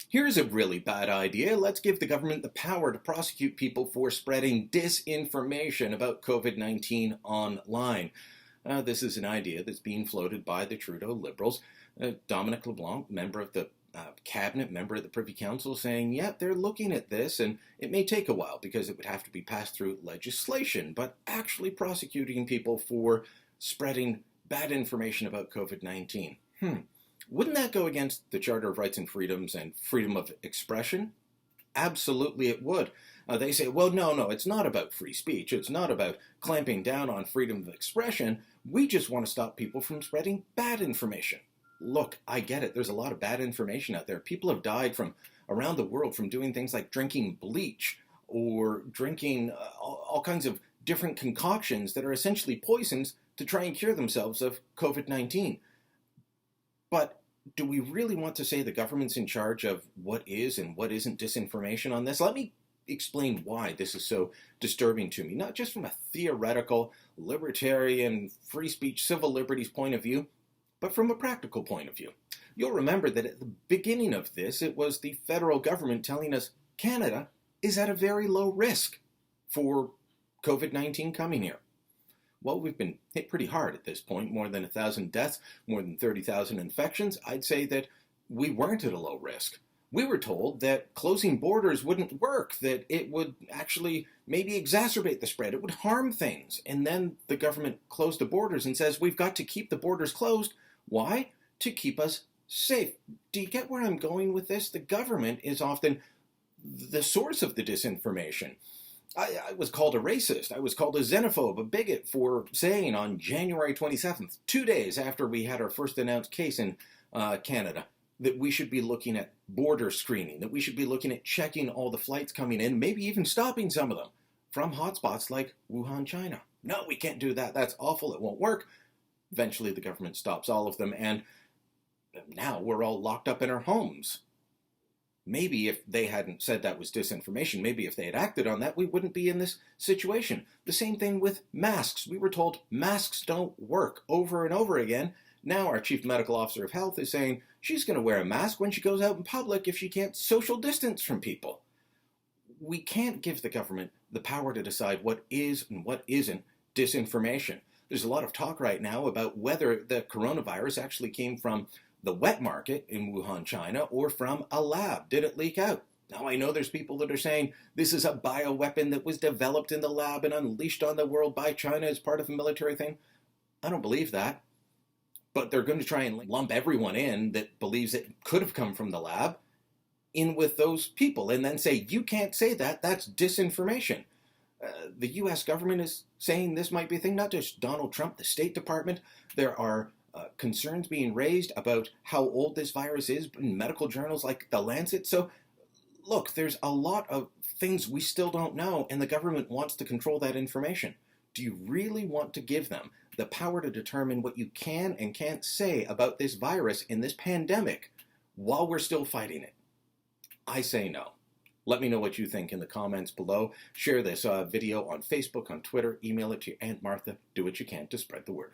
Here's a really bad idea. Let's give the government the power to prosecute people for spreading disinformation about COVID-19 online. This is an idea that's being floated by the Trudeau Liberals. Dominic LeBlanc, member of the cabinet, member of the Privy Council, saying, yeah, they're looking at this, and it may take a while because it would have to be passed through legislation, but actually prosecuting people for spreading bad information about COVID-19. Wouldn't that go against the Charter of Rights and Freedoms and freedom of expression? Absolutely it would. They say, well, no, it's not about free speech. It's not about clamping down on freedom of expression. We just want to stop people from spreading bad information. Look, I get it. There's a lot of bad information out there. People have died from around the world from doing things like drinking bleach or drinking all kinds of different concoctions that are essentially poisons to try and cure themselves of COVID-19. But do we really want to say the government's in charge of what is and what isn't disinformation on this? Let me explain why this is so disturbing to me, not just from a theoretical, libertarian, free speech, civil liberties point of view, but from a practical point of view. You'll remember that at the beginning of this, it was the federal government telling us Canada is at a very low risk for COVID-19 coming here. Well, we've been hit pretty hard at this point, more than 1,000 deaths, more than 30,000 infections. I'd say that we weren't at a low risk. We were told that closing borders wouldn't work, that it would actually maybe exacerbate the spread, it would harm things. And then the government closed the borders and says, we've got to keep the borders closed. Why? To keep us safe. Do you get where I'm going with this? The government is often the source of the disinformation. I was called a racist. I was called a xenophobe, a bigot for saying on January 27th, 2 days after we had our first announced case in Canada, that we should be looking at border screening, that we should be looking at checking all the flights coming in, maybe even stopping some of them from hotspots like Wuhan, China. No, we can't do that. That's awful. It won't work. Eventually, the government stops all of them, and now we're all locked up in our homes. Maybe if they hadn't said that was disinformation, maybe if they had acted on that, we wouldn't be in this situation. The same thing with masks. We were told masks don't work over and over again. Now our chief medical officer of health is saying she's going to wear a mask when she goes out in public if she can't social distance from people. We can't give the government the power to decide what is and what isn't disinformation. There's a lot of talk right now about whether the coronavirus actually came from the wet market in Wuhan, China, or from a lab. Did it leak out? Now I know there's people that are saying this is a bioweapon that was developed in the lab and unleashed on the world by China as part of a military thing. I don't believe that. But they're going to try and lump everyone in that believes it could have come from the lab in with those people and then say, you can't say that, that's disinformation. The U.S. government is saying this might be a thing, not just Donald Trump, the State Department. There are concerns being raised about how old this virus is in medical journals like The Lancet. So, look, there's a lot of things we still don't know, and the government wants to control that information. Do you really want to give them the power to determine what you can and can't say about this virus in this pandemic while we're still fighting it? I say no. Let me know what you think in the comments below. Share this video on Facebook, on Twitter, email it to your Aunt Martha. Do what you can to spread the word.